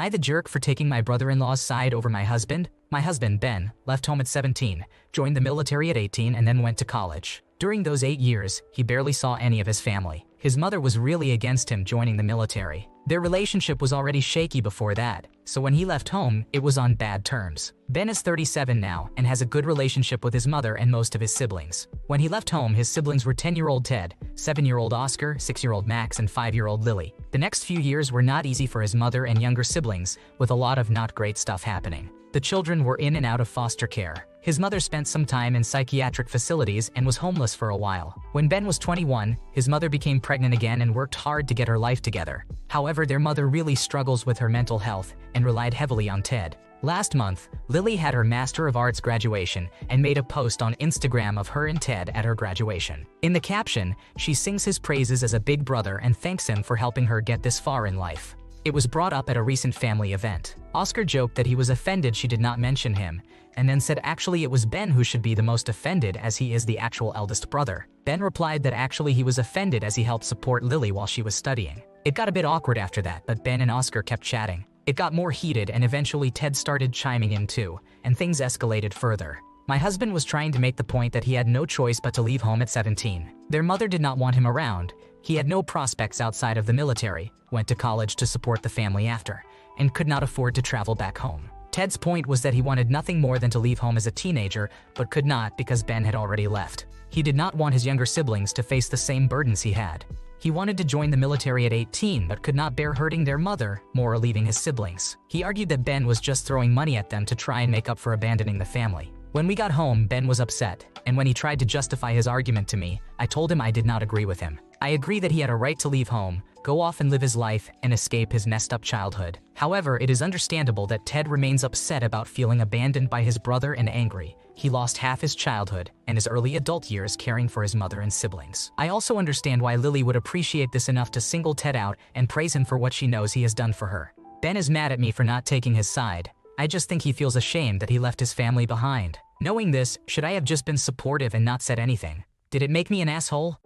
I the jerk for taking my brother-in-law's side over my husband? My husband, Ben, left home at 17, joined the military at 18 and then went to college. During those 8 years, he barely saw any of his family. His mother was really against him joining the military. Their relationship was already shaky before that, so when he left home, it was on bad terms. Ben is 37 now and has a good relationship with his mother and most of his siblings. When he left home, his siblings were 10-year-old Ted, 7-year-old Oscar, 6-year-old Max, and 5-year-old Lily. The next few years were not easy for his mother and younger siblings, with a lot of not great stuff happening. The children were in and out of foster care. His mother spent some time in psychiatric facilities and was homeless for a while. When Ben was 21, his mother became pregnant again and worked hard to get her life together. However, their mother really struggles with her mental health and relied heavily on Ted. Last month, Lily had her Master of Arts graduation and made a post on Instagram of her and Ted at her graduation. In the caption, she sings his praises as a big brother and thanks him for helping her get this far in life. It was brought up at a recent family event. Oscar joked that he was offended she did not mention him, and then said actually it was Ben who should be the most offended as he is the actual eldest brother. Ben replied that actually he was offended as he helped support Lily while she was studying. It got a bit awkward after that, but Ben and Oscar kept chatting. It got more heated and eventually Ted started chiming in too, and things escalated further. My husband was trying to make the point that he had no choice but to leave home at 17. Their mother did not want him around. He had no prospects outside of the military, went to college to support the family after, and could not afford to travel back home. Ted's point was that he wanted nothing more than to leave home as a teenager, but could not because Ben had already left. He did not want his younger siblings to face the same burdens he had. He wanted to join the military at 18 but could not bear hurting their mother, more leaving his siblings. He argued that Ben was just throwing money at them to try and make up for abandoning the family. When we got home, Ben was upset, and when he tried to justify his argument to me, I told him I did not agree with him. I agree that he had a right to leave home, go off and live his life, and escape his messed up childhood. However, it is understandable that Ted remains upset about feeling abandoned by his brother and angry. He lost half his childhood and his early adult years caring for his mother and siblings. I also understand why Lily would appreciate this enough to single Ted out and praise him for what she knows he has done for her. Ben is mad at me for not taking his side. I just think he feels ashamed that he left his family behind. Knowing this, should I have just been supportive and not said anything? Did it make me an asshole?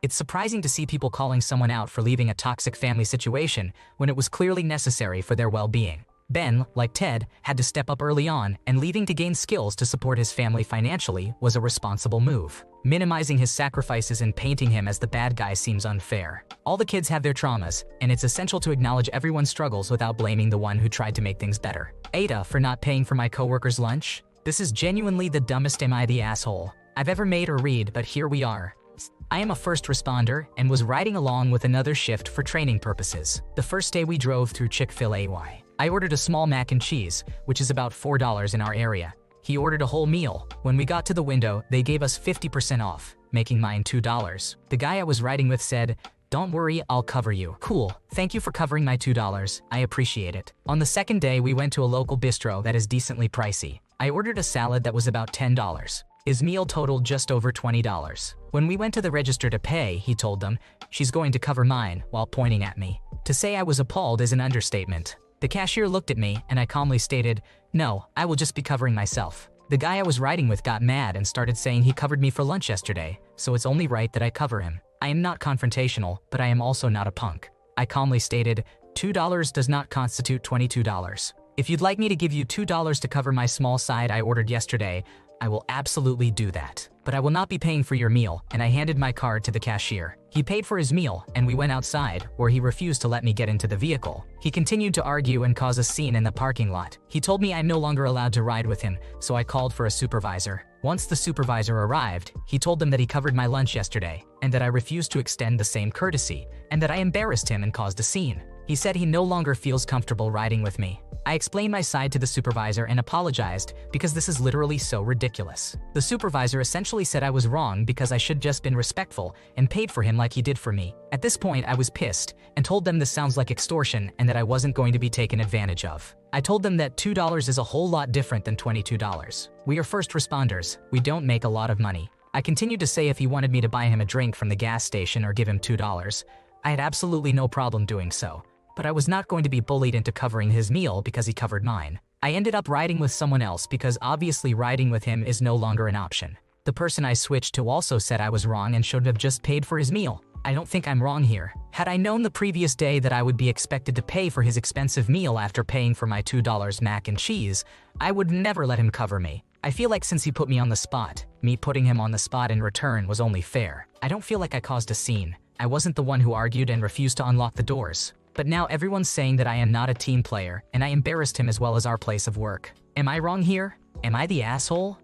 It's surprising to see people calling someone out for leaving a toxic family situation when it was clearly necessary for their well-being. Ben, like Ted, had to step up early on, and leaving to gain skills to support his family financially was a responsible move. Minimizing his sacrifices and painting him as the bad guy seems unfair. All the kids have their traumas, and it's essential to acknowledge everyone's struggles without blaming the one who tried to make things better. Aita for not paying for my coworker's lunch? This is genuinely the dumbest am I the asshole I've ever made or read, but here we are. I am a first responder and was riding along with another shift for training purposes. The first day we drove through Chick-fil-A. I ordered a small mac and cheese, which is about $4 in our area. He ordered a whole meal. When we got to the window, they gave us 50% off, making mine $2. The guy I was riding with said, "Don't worry, I'll cover you." Cool, thank you for covering my $2. I appreciate it. On the second day, we went to a local bistro that is decently pricey. I ordered a salad that was about $10. His meal totaled just over $20. When we went to the register to pay, he told them, "She's going to cover mine," while pointing at me. To say I was appalled is an understatement. The cashier looked at me and I calmly stated, "No, I will just be covering myself." The guy I was riding with got mad and started saying he covered me for lunch yesterday, so it's only right that I cover him. I am not confrontational, but I am also not a punk. I calmly stated, $2 does not constitute $22. If you'd like me to give you $2 to cover my small side I ordered yesterday, I will absolutely do that. But I will not be paying for your meal, and I handed my card to the cashier. He paid for his meal, and we went outside, where he refused to let me get into the vehicle. He continued to argue and cause a scene in the parking lot. He told me I'm no longer allowed to ride with him, so I called for a supervisor. Once the supervisor arrived, he told them that he covered my lunch yesterday, and that I refused to extend the same courtesy, and that I embarrassed him and caused a scene. He said he no longer feels comfortable riding with me. I explained my side to the supervisor and apologized because this is literally so ridiculous. The supervisor essentially said I was wrong because I should just been respectful and paid for him like he did for me. At this point, I was pissed and told them this sounds like extortion and that I wasn't going to be taken advantage of. I told them that $2 is a whole lot different than $22. We are first responders. We don't make a lot of money. I continued to say if he wanted me to buy him a drink from the gas station or give him $2, I had absolutely no problem doing so. But I was not going to be bullied into covering his meal because he covered mine. I ended up riding with someone else because obviously riding with him is no longer an option. The person I switched to also said I was wrong and should have just paid for his meal. I don't think I'm wrong here. Had I known the previous day that I would be expected to pay for his expensive meal after paying for my $2 mac and cheese, I would never let him cover me. I feel like since he put me on the spot, me putting him on the spot in return was only fair. I don't feel like I caused a scene. I wasn't the one who argued and refused to unlock the doors. But now everyone's saying that I am not a team player, and I embarrassed him as well as our place of work. Am I wrong here? Am I the asshole?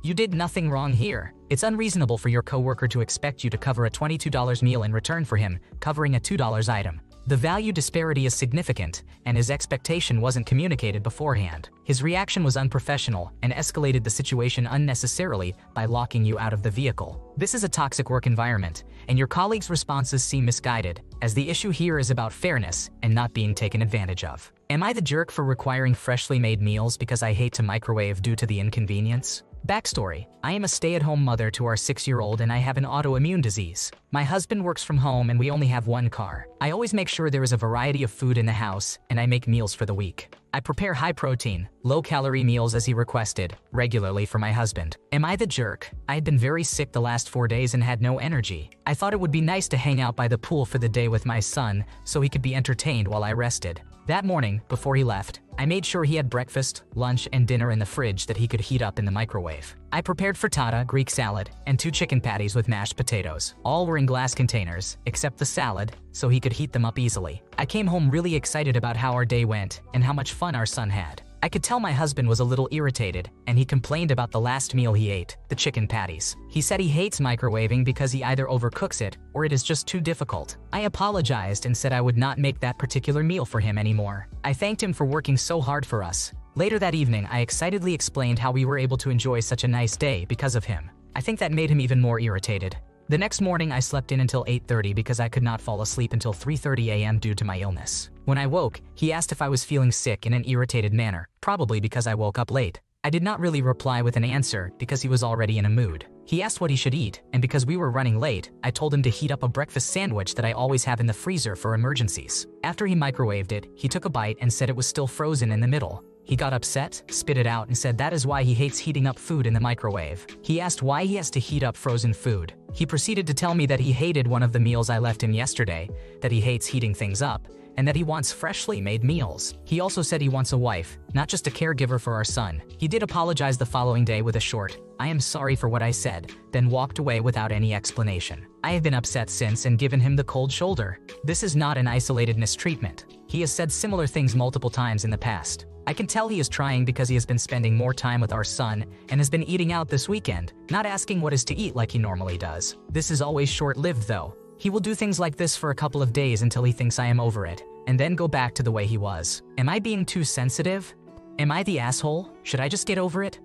You did nothing wrong here. It's unreasonable for your coworker to expect you to cover a $22 meal in return for him covering a $2 item. The value disparity is significant, and his expectation wasn't communicated beforehand. His reaction was unprofessional and escalated the situation unnecessarily by locking you out of the vehicle. This is a toxic work environment, and your colleagues' responses seem misguided, as the issue here is about fairness and not being taken advantage of. Am I the jerk for requiring freshly made meals because I hate to microwave due to the inconvenience? Backstory: I am a stay-at-home mother to our 6-year-old and I have an autoimmune disease. My husband works from home and we only have one car. I always make sure there is a variety of food in the house and I make meals for the week. I prepare high-protein, low-calorie meals as he requested, regularly for my husband. Am I the jerk? I had been very sick the last 4 days and had no energy. I thought it would be nice to hang out by the pool for the day with my son so he could be entertained while I rested. That morning, before he left, I made sure he had breakfast, lunch, and dinner in the fridge that he could heat up in the microwave. I prepared frittata, Greek salad, and 2 chicken patties with mashed potatoes. All were in glass containers, except the salad, so he could heat them up easily. I came home really excited about how our day went and how much fun our son had. I could tell my husband was a little irritated, and he complained about the last meal he ate, the chicken patties. He said he hates microwaving because he either overcooks it or it is just too difficult. I apologized and said I would not make that particular meal for him anymore. I thanked him for working so hard for us. Later that evening, I excitedly explained how we were able to enjoy such a nice day because of him. I think that made him even more irritated. The next morning, I slept in until 8:30 because I could not fall asleep until 3:30 a.m. due to my illness. When I woke, he asked if I was feeling sick in an irritated manner, probably because I woke up late. I did not really reply with an answer because he was already in a mood. He asked what he should eat, and because we were running late, I told him to heat up a breakfast sandwich that I always have in the freezer for emergencies. After he microwaved it, he took a bite and said it was still frozen in the middle. He got upset, spit it out, and said that is why he hates heating up food in the microwave. He asked why he has to heat up frozen food. He proceeded to tell me that he hated one of the meals I left him yesterday, that he hates heating things up, and that he wants freshly made meals. He also said he wants a wife, not just a caregiver for our son. He did apologize the following day with a short, "I am sorry for what I said," then walked away without any explanation. I have been upset since and given him the cold shoulder. This is not an isolated mistreatment. He has said similar things multiple times in the past. I can tell he is trying because he has been spending more time with our son and has been eating out this weekend, not asking what is to eat like he normally does. This is always short-lived though. He will do things like this for a couple of days until he thinks I am over it, and then go back to the way he was. Am I being too sensitive? Am I the asshole? Should I just get over it?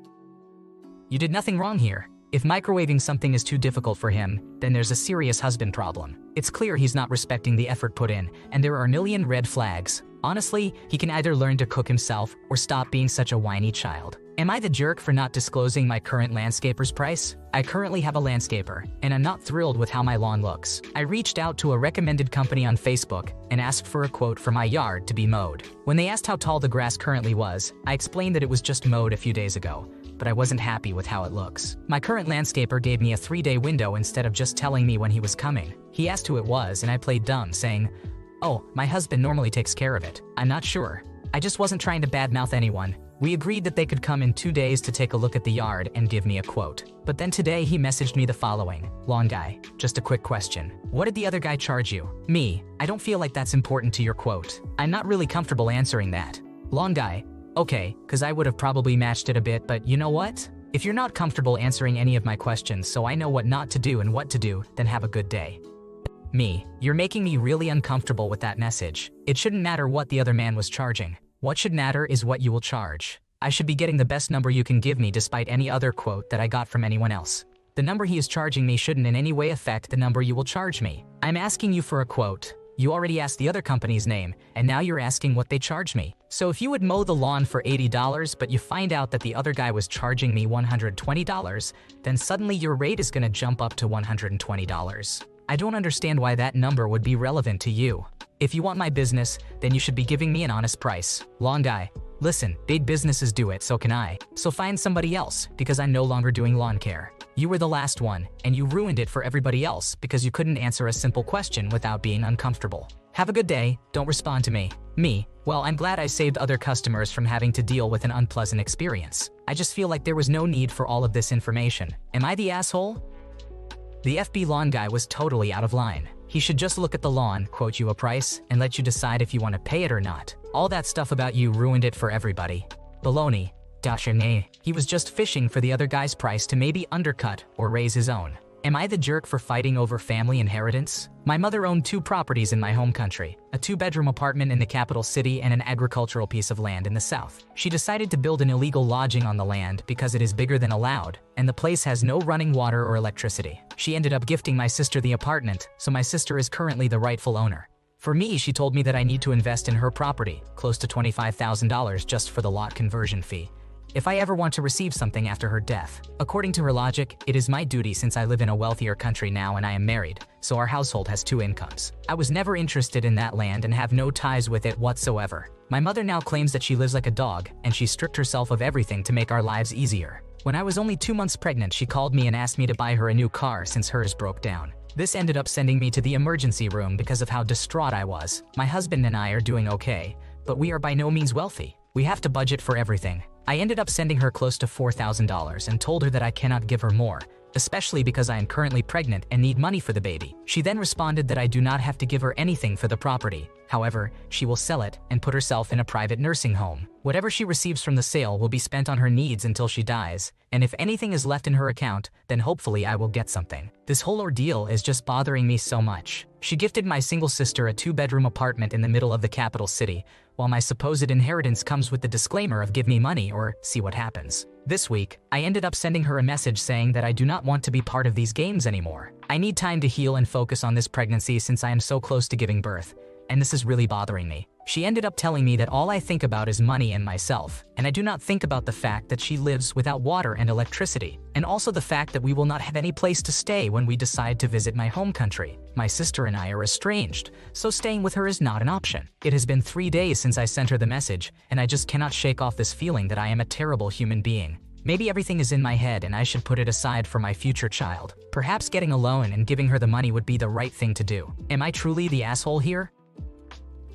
You did nothing wrong here. If microwaving something is too difficult for him, then there's a serious husband problem. It's clear he's not respecting the effort put in, and there are a million red flags. Honestly, he can either learn to cook himself or stop being such a whiny child. Am I the jerk for not disclosing my current Landscaper'S price? I currently have a landscaper, and I'm not thrilled with how my lawn looks. I reached out to a recommended company on Facebook and asked for a quote for my yard to be mowed. When they asked how tall the grass currently was, I explained that it was just mowed a few days ago, but I wasn't happy with how it looks. My current landscaper gave me a 3-day window instead of just telling me when he was coming. He asked who it was, and I played dumb, saying, "Oh, my husband normally takes care of it." I'm not sure. I just wasn't trying to badmouth anyone. We agreed that they could come in 2 days to take a look at the yard and give me a quote. But then today he messaged me the following: "Long guy, just a quick question. What did the other guy charge you?" Me: "I don't feel like that's important to your quote. I'm not really comfortable answering that." Long guy: "Okay, cause I would have probably matched it a bit, but you know what? If you're not comfortable answering any of my questions so I know what not to do and what to do, then have a good day." Me: "You're making me really uncomfortable with that message. It shouldn't matter what the other man was charging. What should matter is what you will charge. I should be getting the best number you can give me despite any other quote that I got from anyone else. The number he is charging me shouldn't in any way affect the number you will charge me. I'm asking you for a quote. You already asked the other company's name, and now you're asking what they charge me. So if you would mow the lawn for $80, but you find out that the other guy was charging me $120, then suddenly your rate is gonna jump up to $120. I don't understand why that number would be relevant to you. If you want my business, then you should be giving me an honest price." Long guy: "Listen, big businesses do it, so can I. So find somebody else, because I'm no longer doing lawn care." You were the last one, and you ruined it for everybody else because you couldn't answer a simple question without being uncomfortable. Have a good day, don't respond to me. Me, well, I'm glad I saved other customers from having to deal with an unpleasant experience. I just feel like there was no need for all of this information. Am I the asshole? The FB lawn guy was totally out of line. He should just look at the lawn, quote you a price, and let you decide if you want to pay it or not. All that stuff about you ruined it for everybody. Baloney. He was just fishing for the other guy's price to maybe undercut or raise his own. Am I the jerk for fighting over family inheritance? My mother owned 2 properties in my home country, a 2-bedroom apartment in the capital city and an agricultural piece of land in the south. She decided to build an illegal lodging on the land because it is bigger than allowed, and the place has no running water or electricity. She ended up gifting my sister the apartment, so my sister is currently the rightful owner. For me, she told me that I need to invest in her property, close to $25,000 just for the lot conversion fee, if I ever want to receive something after her death. According to her logic, it is my duty since I live in a wealthier country now and I am married, so our household has 2 incomes. I was never interested in that land and have no ties with it whatsoever. My mother now claims that she lives like a dog, and she stripped herself of everything to make our lives easier. When I was only 2 months pregnant, she called me and asked me to buy her a new car since hers broke down. This ended up sending me to the emergency room because of how distraught I was. My husband and I are doing okay, but we are by no means wealthy. We have to budget for everything. I ended up sending her close to $4,000 and told her that I cannot give her more, especially because I am currently pregnant and need money for the baby. She then responded that I do not have to give her anything for the property. However, she will sell it and put herself in a private nursing home. Whatever she receives from the sale will be spent on her needs until she dies, and if anything is left in her account, then hopefully I will get something. This whole ordeal is just bothering me so much. She gifted my single sister a 2-bedroom apartment in the middle of the capital city, while my supposed inheritance comes with the disclaimer of give me money or see what happens. This week, I ended up sending her a message saying that I do not want to be part of these games anymore. I need time to heal and focus on this pregnancy since I am so close to giving birth, and this is really bothering me. She ended up telling me that all I think about is money and myself, and I do not think about the fact that she lives without water and electricity, and also the fact that we will not have any place to stay when we decide to visit my home country. My sister and I are estranged, so staying with her is not an option. It has been 3 days since I sent her the message, and I just cannot shake off this feeling that I am a terrible human being. Maybe everything is in my head and I should put it aside for my future child. Perhaps getting a loan and giving her the money would be the right thing to do. Am I truly the asshole here?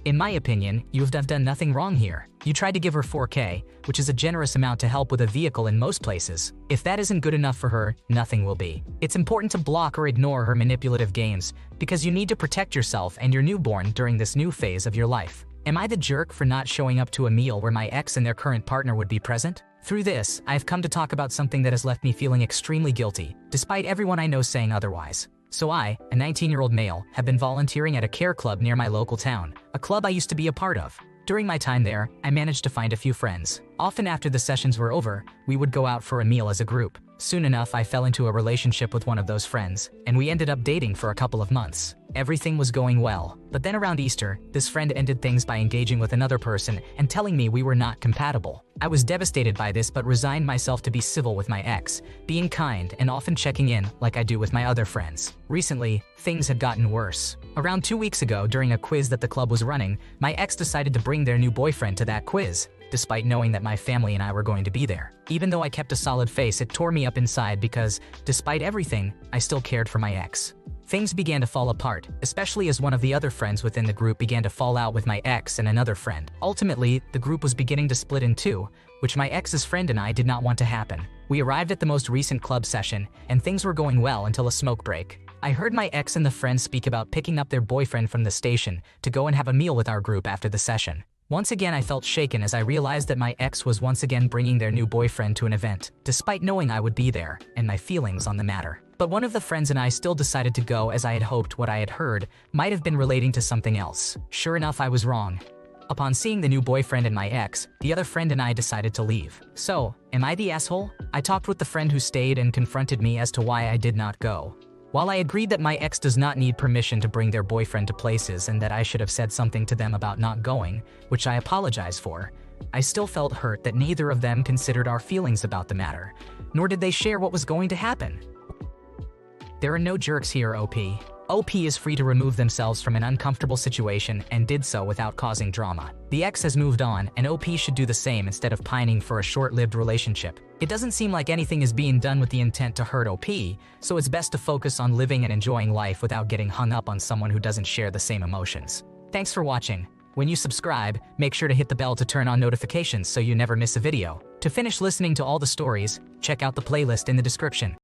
In my opinion, you have done nothing wrong here. You tried to give her $4K, which is a generous amount to help with a vehicle in most places. If that isn't good enough for her, nothing will be. It's important to block or ignore her manipulative games because you need to protect yourself and your newborn during this new phase of your life. Am I the jerk for not showing up to a meal where my ex and their current partner would be present? Through this, I've come to talk about something that has left me feeling extremely guilty, despite everyone I know saying otherwise. So I, a 19-year-old male, have been volunteering at a care club near my local town, a club I used to be a part of. During my time there, I managed to find a few friends. Often after the sessions were over, we would go out for a meal as a group. Soon enough, I fell into a relationship with one of those friends, and we ended up dating for a couple of months. Everything was going well, but then around Easter, this friend ended things by engaging with another person and telling me we were not compatible. I was devastated by this but resigned myself to be civil with my ex, being kind and often checking in like I do with my other friends. Recently, things had gotten worse. Around 2 weeks ago, during a quiz that the club was running, my ex decided to bring their new boyfriend to that quiz, despite knowing that my family and I were going to be there. Even though I kept a solid face, it tore me up inside because, despite everything, I still cared for my ex. Things began to fall apart, especially as one of the other friends within the group began to fall out with my ex and another friend. Ultimately, the group was beginning to split in two, which my ex's friend and I did not want to happen. We arrived at the most recent club session, and things were going well until a smoke break. I heard my ex and the friend speak about picking up their boyfriend from the station to go and have a meal with our group after the session. Once again, I felt shaken as I realized that my ex was once again bringing their new boyfriend to an event, despite knowing I would be there, and my feelings on the matter. But one of the friends and I still decided to go as I had hoped what I had heard might have been relating to something else. Sure enough, I was wrong. Upon seeing the new boyfriend and my ex, the other friend and I decided to leave. So, am I the asshole? I talked with the friend who stayed and confronted me as to why I did not go. While I agreed that my ex does not need permission to bring their boyfriend to places and that I should have said something to them about not going, which I apologize for, I still felt hurt that neither of them considered our feelings about the matter, nor did they share what was going to happen. There are no jerks here, OP. OP is free to remove themselves from an uncomfortable situation and did so without causing drama. The ex has moved on, and OP should do the same instead of pining for a short-lived relationship. It doesn't seem like anything is being done with the intent to hurt OP, so it's best to focus on living and enjoying life without getting hung up on someone who doesn't share the same emotions. Thanks for watching. When you subscribe, make sure to hit the bell to turn on notifications so you never miss a video. To finish listening to all the stories, check out the playlist in the description.